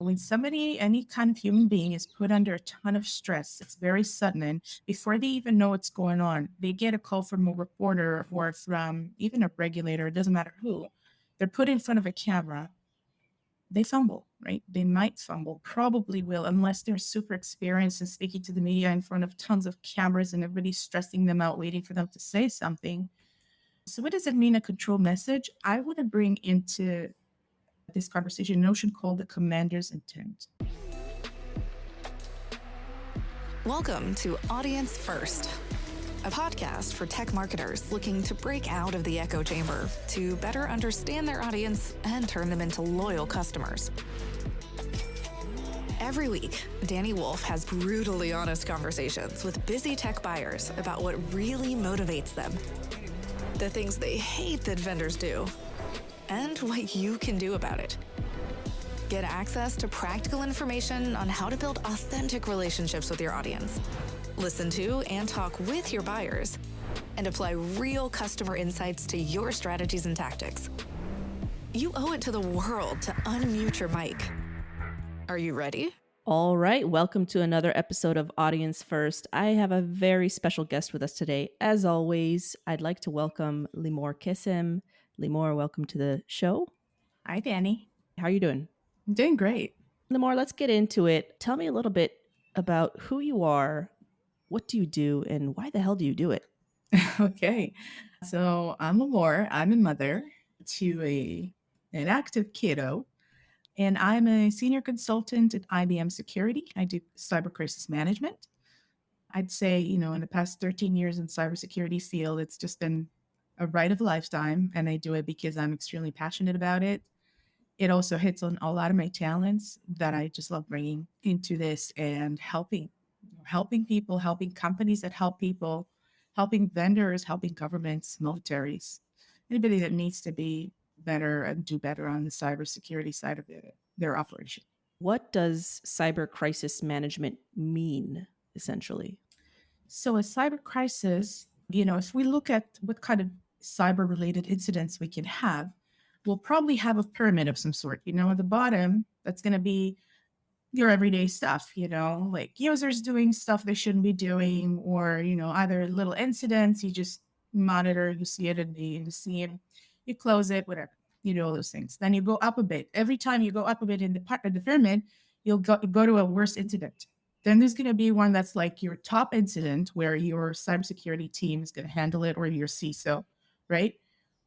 When somebody, any kind of human being, is put under a ton of stress, it's very sudden. And before they even know what's going on, they get a call from a reporter or from even a regulator, it doesn't matter who. They're put in front of a camera, they fumble, right? They might fumble, probably will, unless they're super experienced and speaking to the media in front of tons of cameras and everybody's stressing them out, waiting for them to say something. So, what does it mean, a control message? I want to bring into this conversation a notion called the commander's intent. Welcome to Audience First, a podcast for tech marketers looking to break out of the echo chamber to better understand their audience and turn them into loyal customers. Every week, Danny Wolf has brutally honest conversations with busy tech buyers about what really motivates them, the things they hate that vendors do, and what you can do about it. Get access to practical information on how to build authentic relationships with your audience. Listen to and talk with your buyers, and apply real customer insights to your strategies and tactics. You owe it to the world to unmute your mic. Are you ready? All right, welcome to another episode of Audience First. I have a very special guest with us today. As always, I'd like to welcome Limor Kessem. Limor, welcome to the show. Hi, Danny. How are you doing? I'm doing great. Limor, let's get into it. Tell me a little bit about who you are, what do you do, and why the hell do you do it? Okay. So I'm Limor. I'm a mother to an active kiddo, and I'm a senior consultant at IBM Security. I do cyber crisis management. I'd say, in the past 13 years in cybersecurity field, it's just been a rite of a lifetime, and I do it because I'm extremely passionate about it. It also hits on a lot of my talents that I just love bringing into this and helping people, helping companies that help people, helping vendors, helping governments, militaries, anybody that needs to be better and do better on the cybersecurity side of their operation. What does cyber crisis management mean, essentially? So a cyber crisis, if we look at what kind of cyber related incidents we can have, we'll probably have a pyramid of some sort. At the bottom, that's going to be your everyday stuff, like users doing stuff they shouldn't be doing, or, either little incidents, you just monitor, you see it in the scene, you close it, whatever, you do all those things. Then you go up a bit. Every time you go up a bit in the part of the pyramid, you'll go to a worse incident. Then there's going to be one that's like your top incident where your cybersecurity team is going to handle it, or your CISO, right?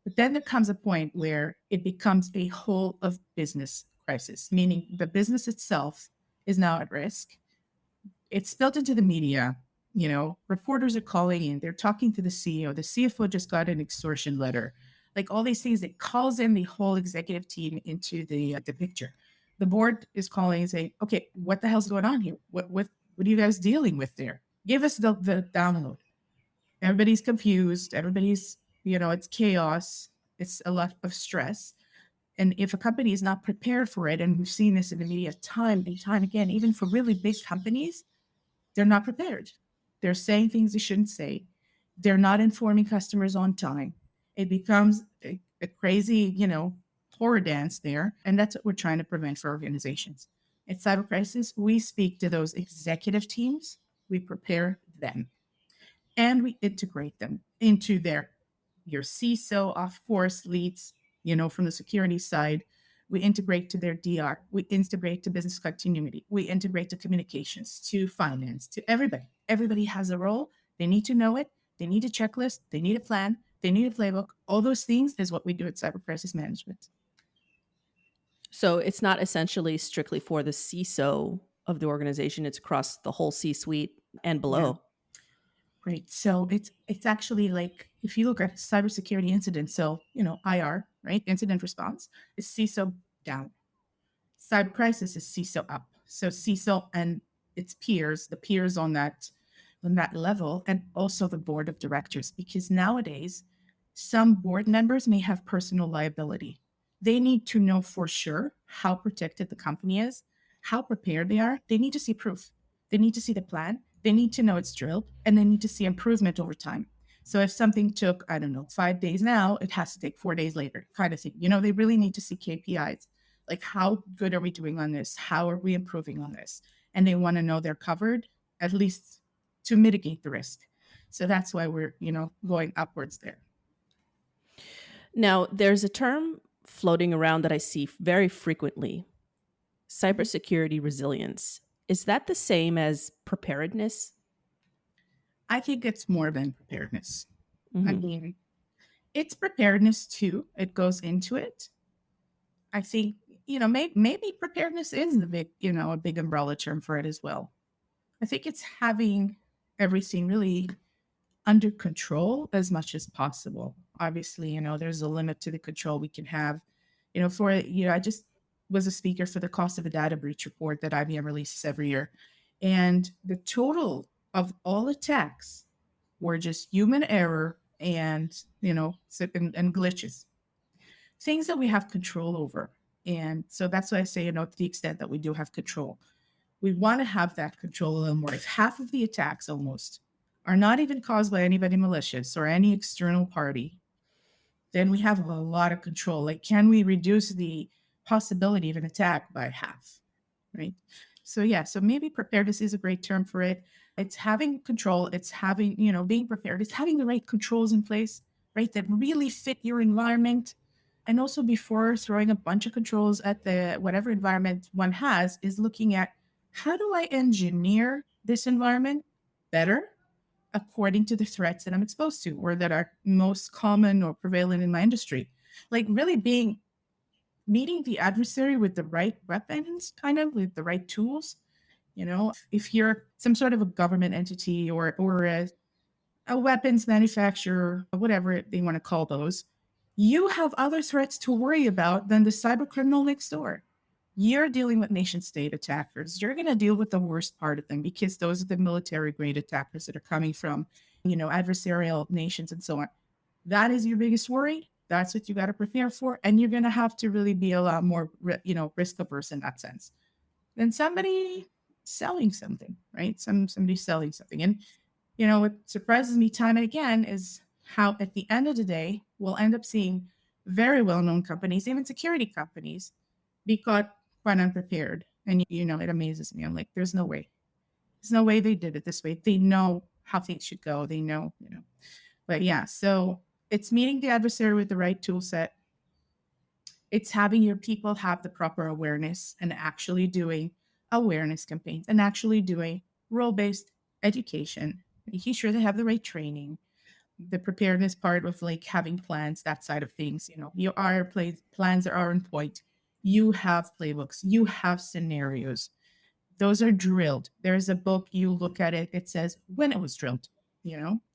But then there comes a point where it becomes a whole of business crisis, meaning the business itself is now at risk. It's spilled into the media. Reporters are calling in. They're talking to the CEO. The CFO just got an extortion letter. Like all these things, it calls in the whole executive team into the picture. The board is calling and saying, okay, what the hell's going on here? What are you guys dealing with there? Give us the download. Everybody's confused. Everybody's, it's chaos. It's a lot of stress. And if a company is not prepared for it, and we've seen this in the media time and time again, even for really big companies, they're not prepared. They're saying things they shouldn't say. They're not informing customers on time. It becomes a crazy, horror dance there. And that's what we're trying to prevent for organizations. At Cyber Crisis, we speak to those executive teams. We prepare them. And we integrate them into your CISO, of course, leads, from the security side. We integrate to their DR. We integrate to business continuity. We integrate to communications, to finance, to everybody. Everybody has a role. They need to know it. They need a checklist. They need a plan. They need a playbook. All those things is what we do at Cyber Crisis Management. So it's not essentially strictly for the CISO of the organization. It's across the whole C-suite and below. Yeah. Right. So it's actually like, if you look at cybersecurity incidents, so, IR, right? Incident response is CISO down. Cyber crisis is CISO up. So CISO and its peers, the peers on that level, and also the board of directors, because nowadays some board members may have personal liability. They need to know for sure how protected the company is, how prepared they are. They need to see proof. They need to see the plan. They need to know it's drilled, and they need to see improvement over time. So if something took, 5 days now, it has to take 4 days later, kind of thing. They really need to see KPIs. Like, how good are we doing on this? How are we improving on this? And they want to know they're covered, at least to mitigate the risk. So that's why we're, going upwards there. Now, there's a term floating around that I see very frequently: Mhm. cybersecurity resilience. Is that the same as preparedness? I think it's more than preparedness. I Hmm. mean, it's preparedness too. It goes into it. I think, maybe preparedness is the big, a big umbrella term for it as well. I think it's having everything really under control as much as possible. Obviously, there's a limit to the control we can have. I just was a speaker for the cost of a data breach report that IBM releases every year. And the total of all attacks were just human error and, and glitches, things that we have control over. And so that's why I say, to the extent that we do have control, we want to have that control a little more. If half of the attacks almost are not even caused by anybody malicious or any external party, then we have a lot of control. Like, can we reduce the possibility of an attack by half? Right. So, yeah, so maybe preparedness is a great term for it. It's having control, it's having, being prepared, it's having the right controls in place, right, that really fit your environment. And also, before throwing a bunch of controls at the whatever environment one has, is looking at, how do I engineer this environment better according to the threats that I'm exposed to or that are most common or prevalent in my industry? Like, really being meeting the adversary with the right weapons, kind of with the right tools. If you're some sort of a government entity or a weapons manufacturer, or whatever they want to call those, you have other threats to worry about than the cyber criminal next door. You're dealing with nation state attackers. You're going to deal with the worst part of them, because those are the military grade attackers that are coming from, adversarial nations and so on. That is your biggest worry. That's what you got to prepare for. And you're going to have to really be a lot more, risk averse in that sense than somebody selling something, right? Somebody selling something. And what surprises me time and again is how, at the end of the day, we'll end up seeing very well-known companies, even security companies, be caught quite unprepared. And, it amazes me. I'm like, there's no way. There's no way they did it this way. They know how things should go. They know. But yeah, so it's meeting the adversary with the right tool set. It's having your people have the proper awareness and actually doing awareness campaigns and actually doing role-based education, making sure they have the right training, the preparedness part of like having plans, that side of things. Your plans are on point. You have playbooks, you have scenarios. Those are drilled. There's a book, you look at it, it says when it was drilled.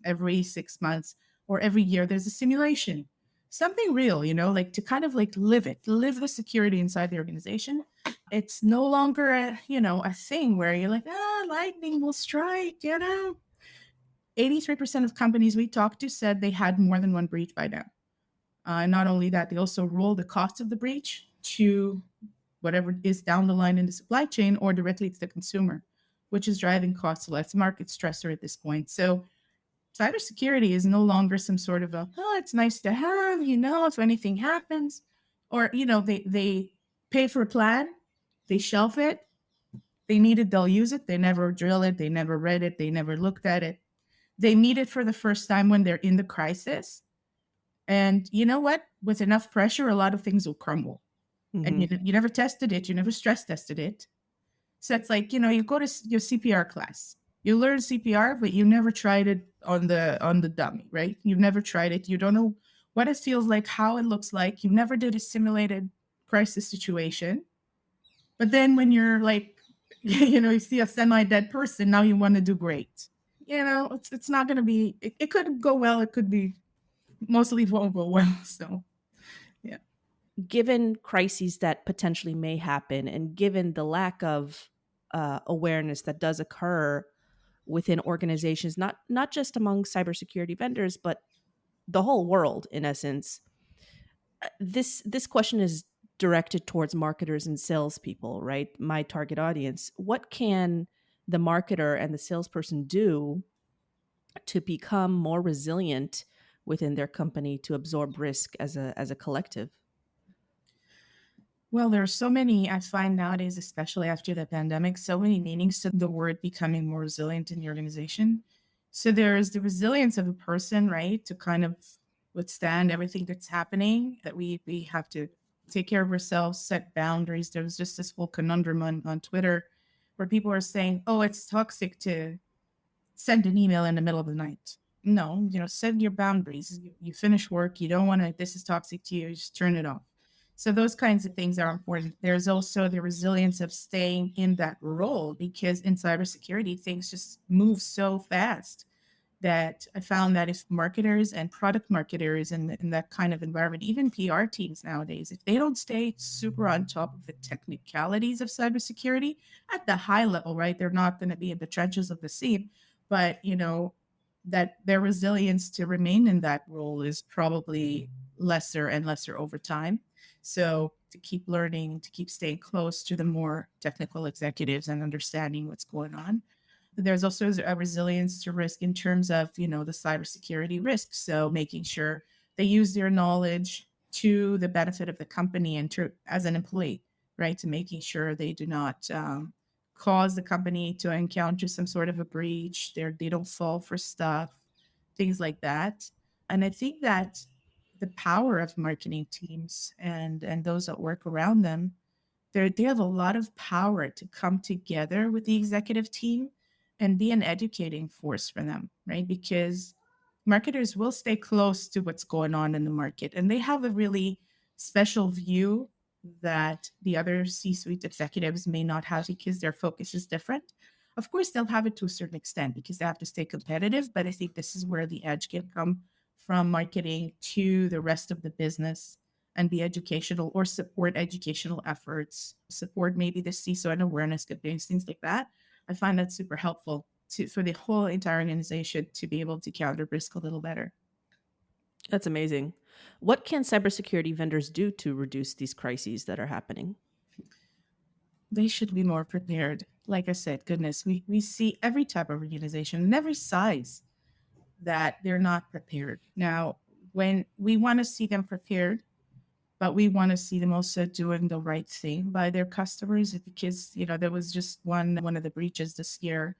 Every 6 months or every year, there's a simulation, something real, like to kind of like live the security inside the organization. It's no longer a thing where you're like, lightning will strike. 83% of companies we talked to said they had more than one breach by now. And not only that, they also roll the cost of the breach to whatever is down the line in the supply chain or directly to the consumer, which is driving costs. Less market stressor at this point. So cybersecurity is no longer some sort of it's nice to have, if anything happens, or, they pay for a plan, they shelf it, they need it, they'll use it, they never drill it, they never read it, they never looked at it. They need it for the first time when they're in the crisis. And you know what? With enough pressure, a lot of things will crumble. And you never tested it, you never stress tested it. So it's like, you go to your CPR class, you learn CPR, but you never tried it on the dummy, right? You've never tried it. You don't know what it feels like, how it looks like. You never did a simulated crisis situation. But then when you're like, you see a semi-dead person, now you want to do great. It's not going to be, it could go well. It could be, mostly it won't go well. So, yeah. Given crises that potentially may happen, and given the lack of awareness that does occur within organizations, not just among cybersecurity vendors, but the whole world, in essence, this question is directed towards marketers and salespeople, right? My target audience. What can the marketer and the salesperson do to become more resilient within their company to absorb risk as a collective? Well, there are so many, I find nowadays, especially after the pandemic, so many meanings to the word becoming more resilient in the organization. So there's the resilience of a person, right, to kind of withstand everything that's happening, that we have to take care of ourselves, set boundaries. There was just this whole conundrum on Twitter where people are saying, oh, it's toxic to send an email in the middle of the night. No, set your boundaries. You finish work, you don't want to, this is toxic to you, just turn it off. So those kinds of things are important. There's also the resilience of staying in that role because in cybersecurity, things just move so fast that I found that if marketers and product marketers in that kind of environment, even PR teams nowadays, if they don't stay super on top of the technicalities of cybersecurity at the high level, right, they're not going to be in the trenches of the scene, but that their resilience to remain in that role is probably lesser and lesser over time. So to keep learning, to keep staying close to the more technical executives and understanding what's going on. There's also a resilience to risk in terms of, the cybersecurity risks. So making sure they use their knowledge to the benefit of the company and to, as an employee, right? To making sure they do not cause the company to encounter some sort of a breach. They don't fall for stuff, things like that. And I think that the power of marketing teams and those that work around them, they have a lot of power to come together with the executive team and be an educating force for them, right? Because marketers will stay close to what's going on in the market and they have a really special view that the other C suite executives may not have because their focus is different. Of course, they'll have it to a certain extent because they have to stay competitive, but I think this is where the edge can come from marketing to the rest of the business and be educational or support educational efforts, support maybe the CISO and awareness campaigns, things like that. I find that super helpful for the whole entire organization to be able to counter risk a little better. That's amazing. What can cybersecurity vendors do to reduce these crises that are happening? They should be more prepared. Like I said, goodness, we see every type of organization and every size that they're not prepared. Now, when we want to see them prepared, but we want to see them also doing the right thing by their customers because there was just one of the breaches this year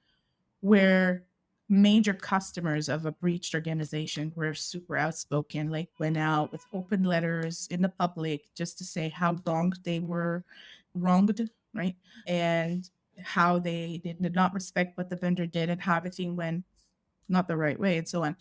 where major customers of a breached organization were super outspoken, like went out with open letters in the public just to say how wronged they were, wronged, right? And how they did not respect what the vendor did and how everything went not the right way and so on.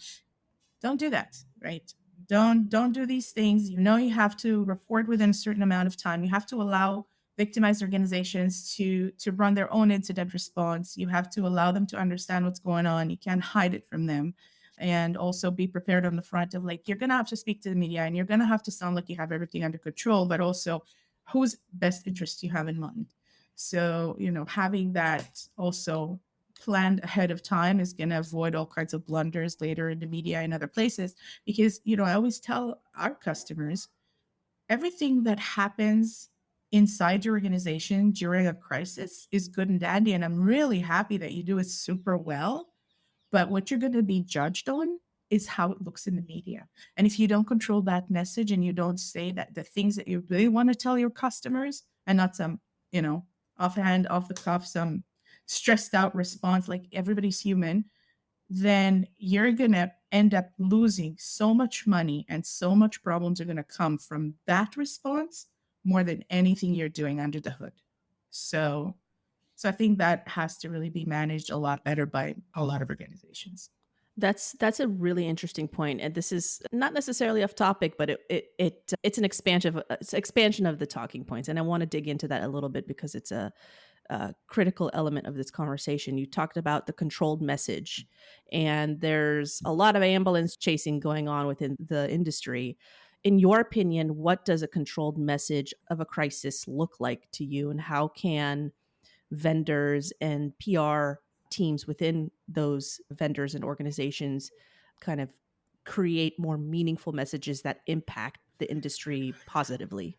Don't do that, right? Don't do these things. You have to report within a certain amount of time. You have to allow victimized organizations to run their own incident response. You have to allow them to understand what's going on. You can't hide it from them. And also be prepared on the front of like you're gonna have to speak to the media and you're gonna have to sound like you have everything under control, but also whose best interest you have in mind. So, having that also planned ahead of time is going to avoid all kinds of blunders later in the media and other places. Because, I always tell our customers everything that happens inside your organization during a crisis is good and dandy. And I'm really happy that you do it super well. But what you're going to be judged on is how it looks in the media. And if you don't control that message and you don't say that the things that you really want to tell your customers and not some, offhand, off the cuff, some stressed out response, like everybody's human, then you're going to end up losing so much money and so much problems are going to come from that response more than anything you're doing under the hood. So I think that has to really be managed a lot better by a lot of organizations. That's a really interesting point, and this is not necessarily off topic, but it's an expansion of the talking points, and I want to dig into that a little bit because it's a critical element of this conversation. You talked about the controlled message, and there's a lot of ambulance chasing going on within the industry. In your opinion, what does a controlled message of a crisis look like to you, and how can vendors and PR teams within those vendors and organizations kind of create more meaningful messages that impact the industry positively?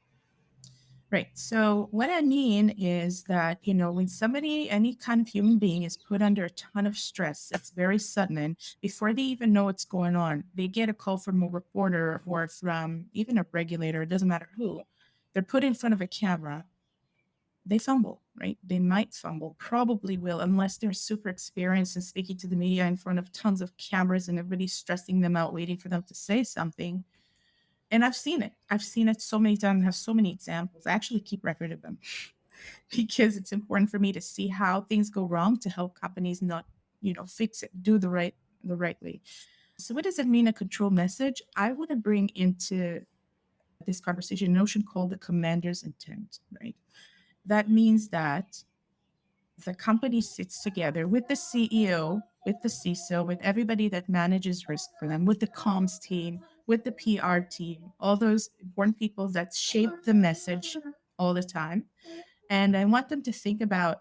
Right. So what I mean is that, when somebody, any kind of human being is put under a ton of stress, it's very sudden. And before they even know what's going on, they get a call from a reporter or from even a regulator, it doesn't matter who. they're put in front of a camera, they fumble, right? They might fumble, probably will, unless they're super experienced and speaking to the media in front of tons of cameras and everybody's stressing them out, waiting for them to say something. And I've seen it. I've seen it so many times. I have so many examples. I actually keep record of them because it's important for me to see how things go wrong to help companies not, fix it, do the right way. So what does it mean, a control message? I want to bring into this conversation a notion called the commander's intent, right? That means that the company sits together with the CEO, with the CISO, with everybody that manages risk for them, with the comms team, with the PR team, all those important people that shape the message all the time. And I want them to think about,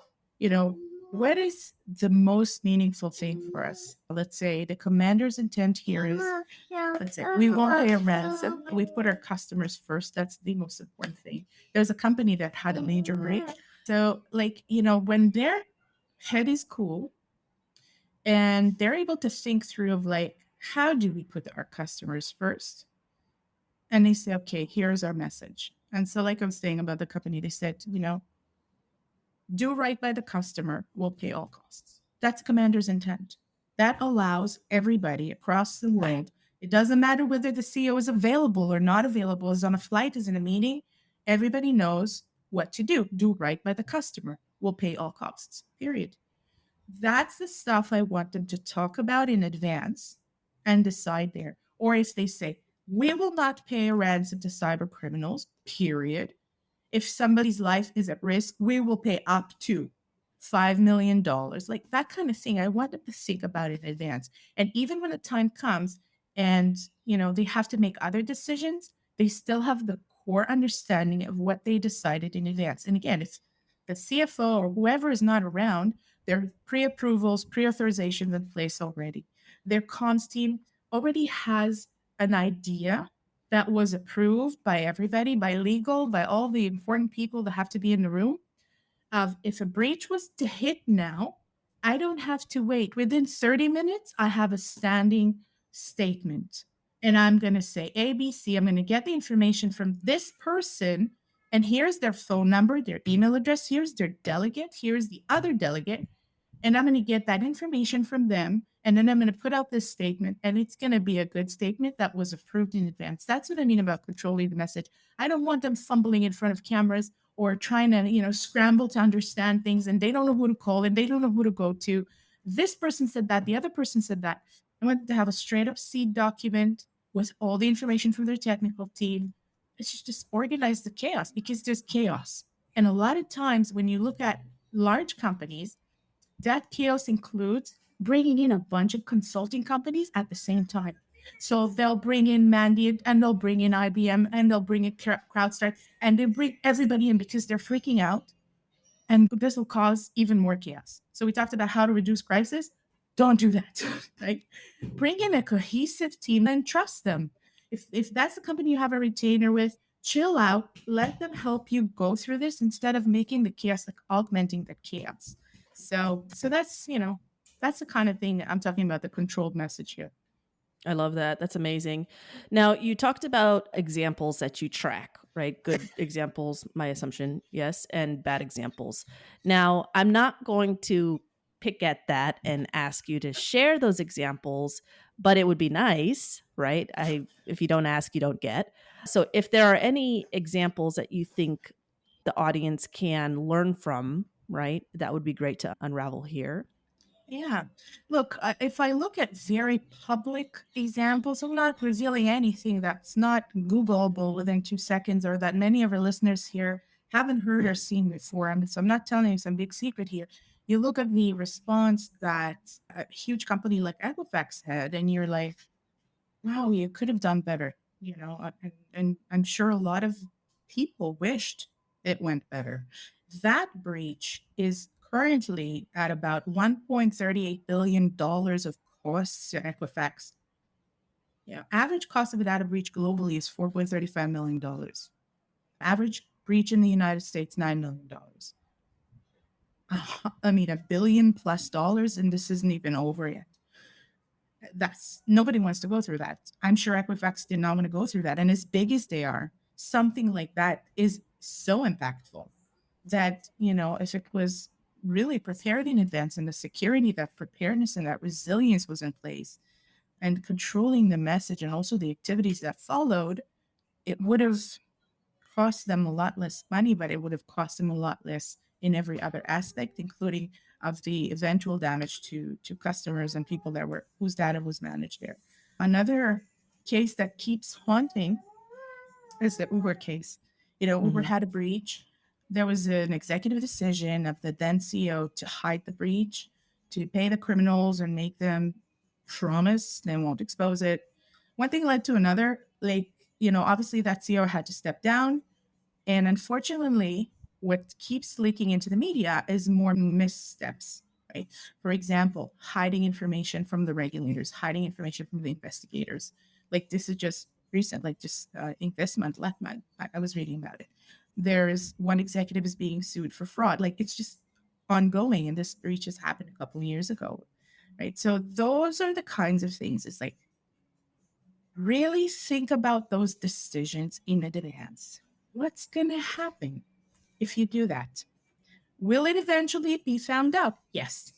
what is the most meaningful thing for us? Let's say the commander's intent here is, let's say we won't pay a ransom. We put our customers first. That's the most important thing. There's a company that had a major breach. So when their head is cool and they're able to think through of how do we put our customers first? And they say, okay, here's our message. And so like I was saying about the company, they said, do right by the customer, we'll pay all costs. That's commander's intent. That allows everybody across the world. It doesn't matter whether the CEO is available or not available, is on a flight, is in a meeting. Everybody knows what to do. Do right by the customer. We'll pay all costs, period. That's the stuff I want them to talk about in advance and decide there. Or if they say, we will not pay a ransom to cyber criminals, period. If somebody's life is at risk, we will pay up to $5 million. Like that kind of thing. I want them to think about it in advance. And even when the time comes and, they have to make other decisions, they still have the core understanding of what they decided in advance. And again, if the CFO or whoever is not around, there are pre-approvals, pre-authorizations in place already. Their comms team already has an idea that was approved by everybody, by legal, by all the important people that have to be in the room, of if a breach was to hit now, I don't have to wait. Within 30 minutes, I have a standing statement. And I'm going to say ABC. I'm going to get the information from this person. And here's their phone number, their email address. Here's their delegate. Here's the other delegate. And I'm going to get that information from them. And then I'm going to put out this statement, and it's going to be a good statement that was approved in advance. That's what I mean about controlling the message. I don't want them fumbling in front of cameras or trying to, scramble to understand things, and they don't know who to call and they don't know who to go to. This person said that, the other person said that. I want them to have a straight up seed document with all the information from their technical team. It's just organize the chaos, because there's chaos. And a lot of times when you look at large companies, that chaos includes bringing in a bunch of consulting companies at the same time. So they'll bring in Mandiant, and they'll bring in IBM, and they'll bring in CrowdStrike, and they bring everybody in because they're freaking out. And this will cause even more chaos. So we talked about how to reduce crisis. Don't do that. Right? Bring in a cohesive team and trust them. If that's the company you have a retainer with, chill out. Let them help you go through this instead of making the chaos, augmenting the chaos. So that's, that's the kind of thing I'm talking about, the controlled message here. I love that. That's amazing. Now, you talked about examples that you track, right? Good examples, my assumption, yes, and bad examples. Now, I'm not going to pick at that and ask you to share those examples, but it would be nice, right? If you don't ask, you don't get. So if there are any examples that you think the audience can learn from, right, that would be great to unravel here. Yeah. Look, if I look at very public examples, I'm not revealing anything that's not Googleable within 2 seconds, or that many of our listeners here haven't heard or seen before. So I'm not telling you some big secret here. You look at the response that a huge company like Equifax had, and you're like, wow, you could have done better, and I'm sure a lot of people wished it went better. That breach is currently at about $1.38 billion of costs to Equifax. Yeah, average cost of a data breach globally is $4.35 million. Average breach in the United States, $9 million. I mean, $1 billion plus, and this isn't even over yet. Nobody wants to go through that. I'm sure Equifax did not want to go through that. And as big as they are, something like that is so impactful that, if it was really prepared in advance and the security, that preparedness and that resilience was in place and controlling the message and also the activities that followed, it would have cost them a lot less money, but it would have cost them a lot less in every other aspect, including of the eventual damage to customers and people that were whose data was managed there. Another case that keeps haunting is the Uber case. Uber Hmm. had a breach. There was an executive decision of the then CEO to hide the breach, to pay the criminals and make them promise they won't expose it. One thing led to another. Like, obviously that CEO had to step down. And unfortunately, what keeps leaking into the media is more missteps, right? For example, hiding information from the regulators, hiding information from the investigators. Like this is just recent, like just I think this month, last month, I was reading about it. There's one executive is being sued for fraud. Like it's just ongoing, and this breach has happened a couple of years ago, right? So those are the kinds of things. It's like really think about those decisions in advance. What's going to happen if you do that? Will it eventually be found out? Yes.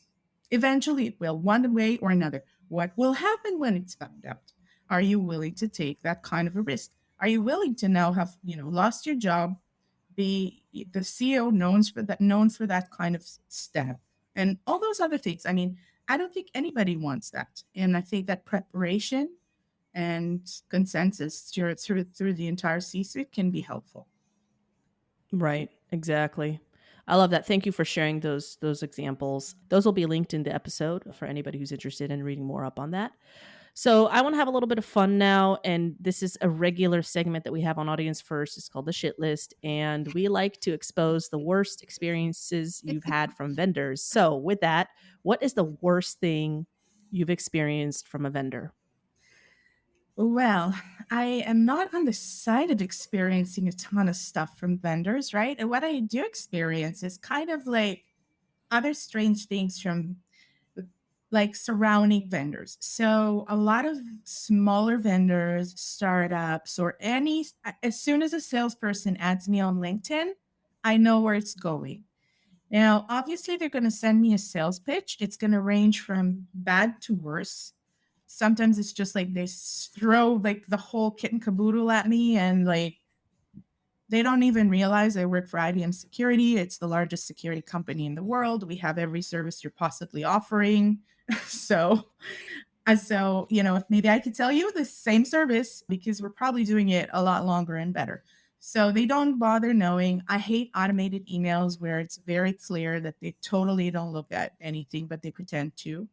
Eventually it will, one way or another. What will happen when it's found out? Are you willing to take that kind of a risk? Are you willing to now have, lost your job, be the CEO known for that kind of step and all those other things? I mean, I don't think anybody wants that. And I think that preparation and consensus through the entire C-suite can be helpful. Right. Exactly. I love that. Thank you for sharing those examples. Those will be linked in the episode for anybody who's interested in reading more up on that. So I want to have a little bit of fun now, and this is a regular segment that we have on Audience First. It's called the Shit List, and we like to expose the worst experiences you've had from vendors. So with that, what is the worst thing you've experienced from a vendor? Well, I am not on the side of experiencing a ton of stuff from vendors, right? And what I do experience is kind of like other strange things from like surrounding vendors. So a lot of smaller vendors, startups, or as soon as a salesperson adds me on LinkedIn, I know where it's going. Now, obviously, they're going to send me a sales pitch. It's going to range from bad to worse. Sometimes it's just like they throw like the whole kit and caboodle at me, and like they don't even realize I work for IBM Security. It's the largest security company in the world. We have every service you're possibly offering. so so, if maybe I could tell you the same service because we're probably doing it a lot longer and better. So they don't bother knowing. I hate automated emails where it's very clear that they totally don't look at anything, but they pretend to.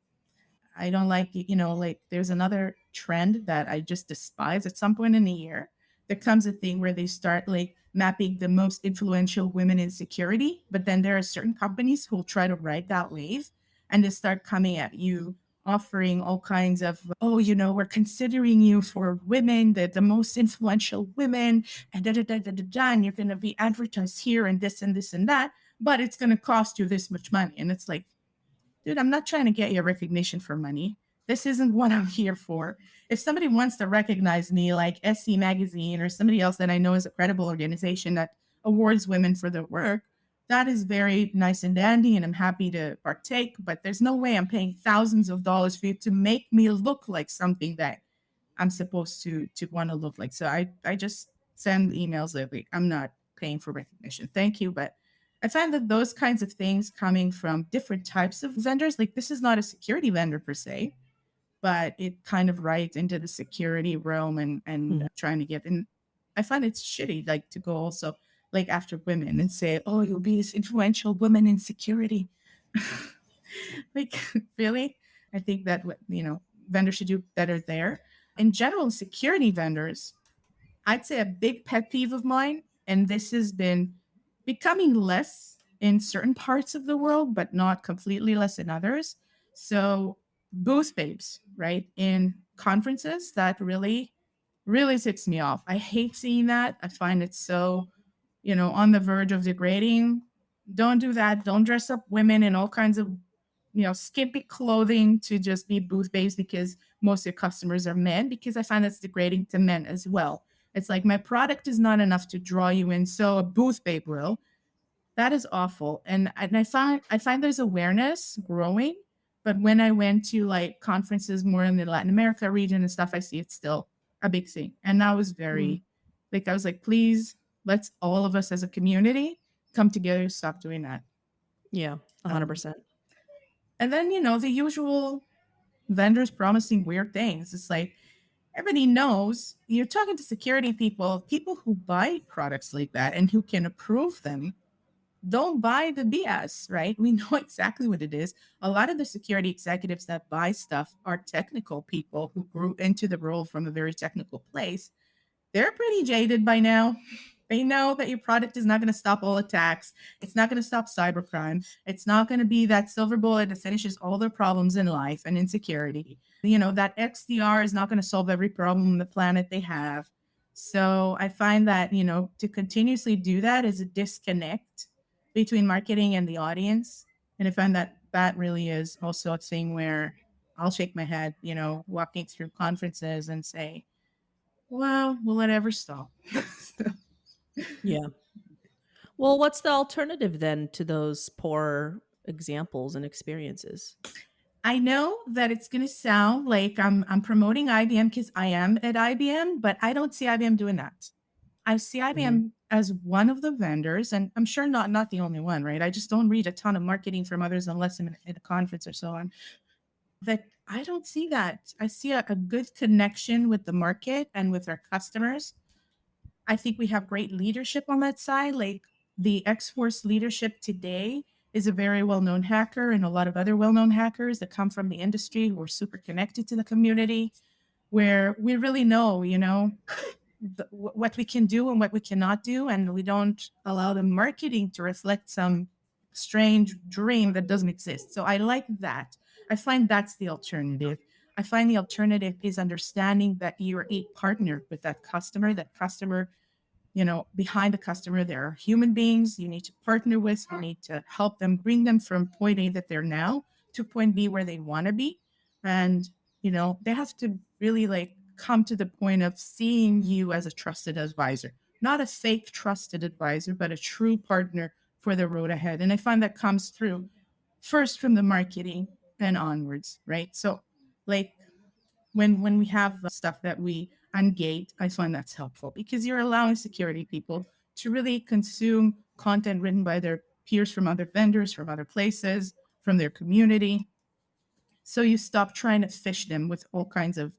I don't like, like there's another trend that I just despise. At some point in the year, there comes a thing where they start like mapping the most influential women in security, but then there are certain companies who will try to ride that wave and they start coming at you offering all kinds of, oh, we're considering you for women, the most influential women, and da da da da da, da, and you're going to be advertised here and this and this and that, but it's going to cost you this much money. And it's like, dude, I'm not trying to get your recognition for money. This isn't what I'm here for. If somebody wants to recognize me, like SC Magazine or somebody else that I know is a credible organization that awards women for their work, that is very nice and dandy, and I'm happy to partake. But there's no way I'm paying thousands of dollars for you to make me look like something that I'm supposed to want to look like. So I just send emails lately. I'm not paying for recognition. Thank you, but I find that those kinds of things coming from different types of vendors, like this is not a security vendor per se, but it kind of rides into the security realm and Mhm. trying to get in. I find it's shitty, like to go also like after women and say, "Oh, you'll be this influential woman in security." Like, really? I think that vendors should do better there. In general, security vendors, I'd say a big pet peeve of mine, and this has been becoming less in certain parts of the world, but not completely less in others. So, booth babes, right? In conferences, that really, really ticks me off. I hate seeing that. I find it so, on the verge of degrading. Don't do that. Don't dress up women in all kinds of skimpy clothing to just be booth babes because most of your customers are men, because I find that's degrading to men as well. It's like my product is not enough to draw you in, so a booth babe will. That is awful. And I find there's awareness growing, but when I went to like conferences more in the Latin America region and stuff, I see it's still a big thing. And that was Mm. very like I was like, please, let's all of us as a community come together, stop doing that. Yeah, Um, 100%. and then the usual vendors promising weird things. It's like everybody knows you're talking to security people who buy products like that and who can approve them don't buy the BS, right? We know exactly what it is. A lot of the security executives that buy stuff are technical people who grew into the role from a very technical place. They're pretty jaded by now. They know that your product is not going to stop all attacks. It's not going to stop cybercrime. It's not going to be that silver bullet that finishes all their problems in life and insecurity. That XDR is not going to solve every problem on the planet they have. So I find that, to continuously do that is a disconnect between marketing and the audience. And I find that that really is also a thing where I'll shake my head, walking through conferences and say, well, will it ever stop? Yeah. Well, what's the alternative then to those poor examples and experiences? I know that it's going to sound like I'm promoting IBM because I am at IBM, but I don't see IBM doing that. I see Mhm. IBM as one of the vendors, and I'm sure not the only one, right? I just don't read a ton of marketing from others unless I'm in a conference or so on. That I don't see that. I see a good connection with the market and with our customers. I think we have great leadership on that side. Like the X Force leadership today is a very well known hacker, and a lot of other well known hackers that come from the industry who are super connected to the community, where we really know, what we can do and what we cannot do. And we don't allow the marketing to reflect some strange dream that doesn't exist. So I like that. I find that's the alternative. I find the alternative is understanding that you're a partner with that customer, behind the customer, there are human beings you need to partner with. You need to help them, bring them from point A that they're now to point B where they want to be. And, they have to really like come to the point of seeing you as a trusted advisor, not a fake trusted advisor, but a true partner for the road ahead. And I find that comes through first from the marketing and onwards, right? So, like, when we have stuff that we ungate, I find that's helpful because you're allowing security people to really consume content written by their peers from other vendors, from other places, from their community. So you stop trying to fish them with all kinds of,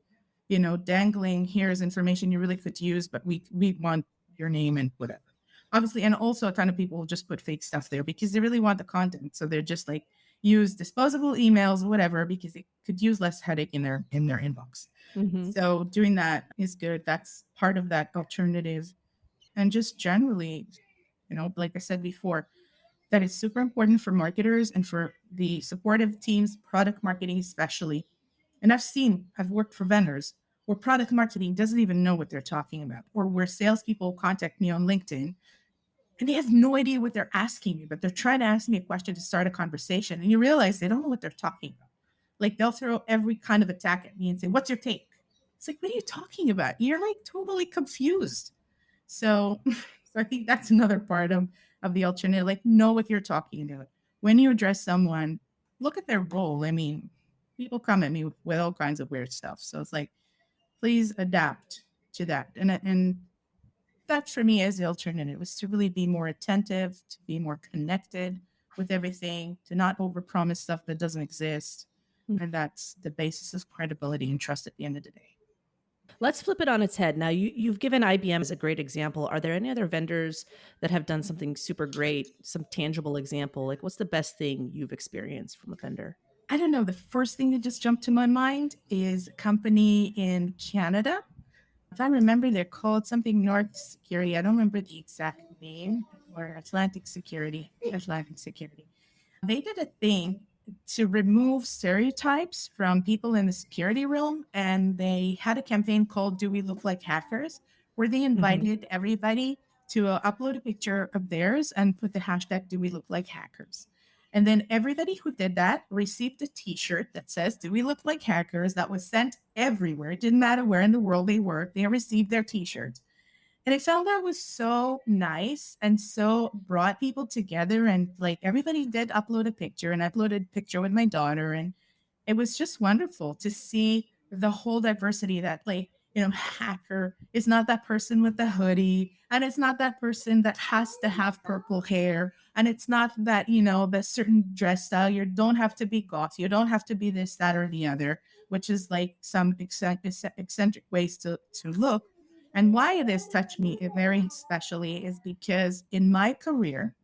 dangling, here's information you really could use, but we want your name and whatever. Obviously, and also a ton of people will just put fake stuff there because they really want the content. So they're just like use disposable emails, whatever, because it could use less headache in their inbox. Mhm. So doing that is good. That's part of that alternative. And just generally, like I said before, that is super important for marketers and for the supportive teams, product marketing especially. And I've worked for vendors where product marketing doesn't even know what they're talking about, or where salespeople contact me on LinkedIn and they have no idea what they're asking me, but they're trying to ask me a question to start a conversation. And you realize they don't know what they're talking about. Like they'll throw every kind of attack at me and say, "What's your take?" It's like, what are you talking about? You're like totally confused. So, so I think that's another part of the alternative. Like, know what you're talking about. When you address someone, look at their role. I mean, people come at me with all kinds of weird stuff. So it's like, please adapt to that. And that for me is the alternative, is to really be more attentive, to be more connected with everything, to not overpromise stuff that doesn't exist. Mm. And that's the basis of credibility and trust at the end of the day. Let's flip it on its head. Now, you've given IBM as a great example. Are there any other vendors that have done something super great, some tangible example? Like, what's the best thing you've experienced from a vendor? I don't know. The first thing that just jumped to my mind is a company in Canada. If I remember, they're called something North Security. I don't remember the exact name, or Atlantic Security. Atlantic Security. They did a thing to remove stereotypes from people in the security realm, and they had a campaign called "Do We Look Like Hackers," where they Mhm. invited everybody to upload a picture of theirs and put the hashtag "Do We Look Like Hackers." And then everybody who did that received a T-shirt that says "Do We Look Like Hackers?" that was sent everywhere. It didn't matter where in the world they were; they received their T-shirts. And I found that was so nice and so brought people together. And like everybody did upload a picture, and I uploaded a picture with my daughter. And it was just wonderful to see the whole diversity that, like, hacker is not that person with the hoodie, and it's not that person that has to have purple hair, and it's not that, the certain dress style. You don't have to be goth. You don't have to be this, that, or the other, which is like some eccentric ways to look. And why this touched me very especially is because in my career,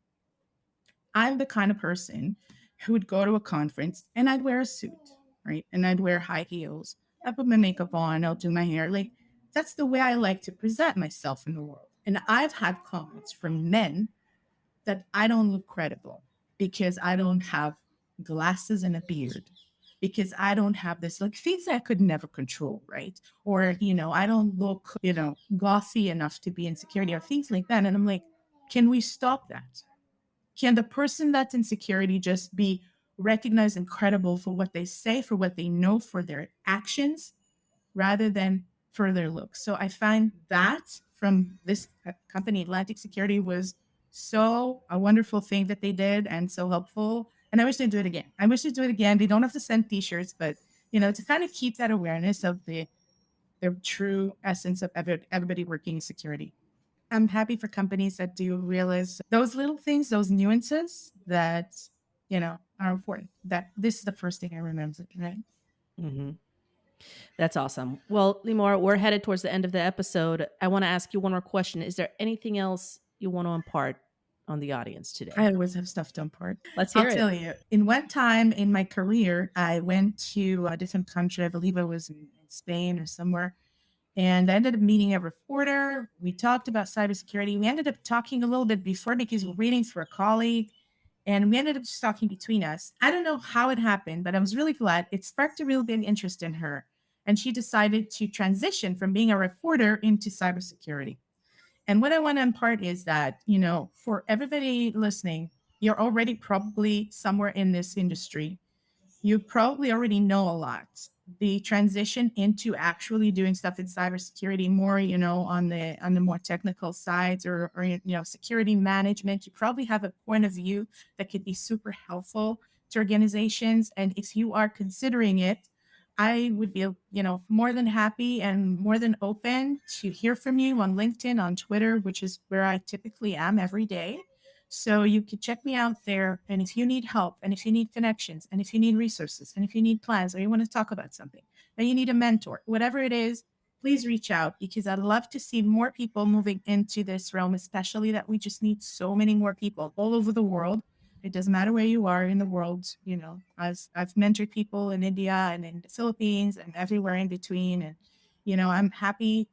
I'm the kind of person who would go to a conference and I'd wear a suit, right? And I'd wear high heels. I put my makeup on, I'll do my hair. Like, that's the way I like to present myself in the world. And I've had comments from men that I don't look credible because I don't have glasses and a beard, because I don't have this, like, things I could never control, right? Or, I don't look, gothy enough to be in security or things like that. And I'm like, can we stop that? Can the person that's in security just be recognized and credible for what they say, for what they know, for their actions, rather than for their looks? So I find that from this company, Atlantic Security, was so a wonderful thing that they did and so helpful. And I wish they'd do it again. I wish they'd do it again. They don't have to send t-shirts, but to kind of keep that awareness of the true essence of everybody working in security. I'm happy for companies that do realize those little things, those nuances that, are important. That this is the first thing I remember, right? Mm-hmm. That's awesome. Well, Limor, we're headed towards the end of the episode. I want to ask you one more question. Is there anything else you want to impart on the audience today? I always have stuff to impart. Let's hear it. I'll tell you. In one time in my career, I went to a different country. I believe I was in Spain or somewhere. And I ended up meeting a reporter. We talked about cybersecurity. We ended up talking a little bit before because we were waiting for a colleague. And we ended up just talking between us. I don't know how it happened, but I was really glad. It sparked a real big interest in her. And she decided to transition from being a reporter into cybersecurity. And what I want to impart is that, for everybody listening, you're already probably somewhere in this industry. You probably already know a lot. The transition into actually doing stuff in cybersecurity more, on the more technical sides, or security management, you probably have a point of view that could be super helpful to organizations. And if you are considering it, I would be, more than happy and more than open to hear from you on LinkedIn, on Twitter, which is where I typically am every day. So you can check me out there. And if you need help, and if you need connections, and if you need resources, and if you need plans, or you want to talk about something, and you need a mentor, whatever it is, please reach out, because I'd love to see more people moving into this realm, especially that we just need so many more people all over the world. It doesn't matter where you are in the world. As I've mentored people in India and in the Philippines and everywhere in between. And, I'm happy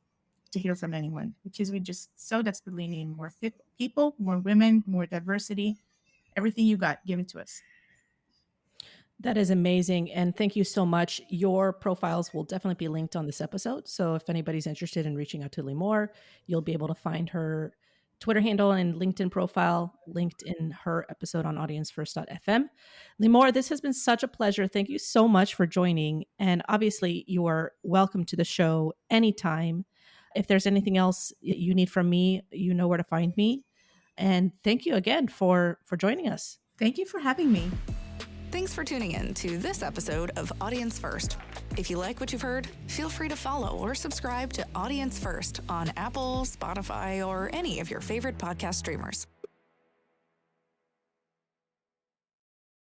to hear from anyone, because we just so desperately need more people, more women, more diversity. Everything you got, give it to us. That is amazing. And thank you so much. Your profiles will definitely be linked on this episode. So if anybody's interested in reaching out to Limor, you'll be able to find her Twitter handle and LinkedIn profile linked in her episode on audiencefirst.fm. Limor, this has been such a pleasure. Thank you so much for joining. And obviously, you are welcome to the show anytime. If there's anything else you need from me, you know where to find me. And thank you again for joining us. Thank you for having me. Thanks for tuning in to this episode of Audience First. If you like what you've heard, feel free to follow or subscribe to Audience First on Apple, Spotify, or any of your favorite podcast streamers.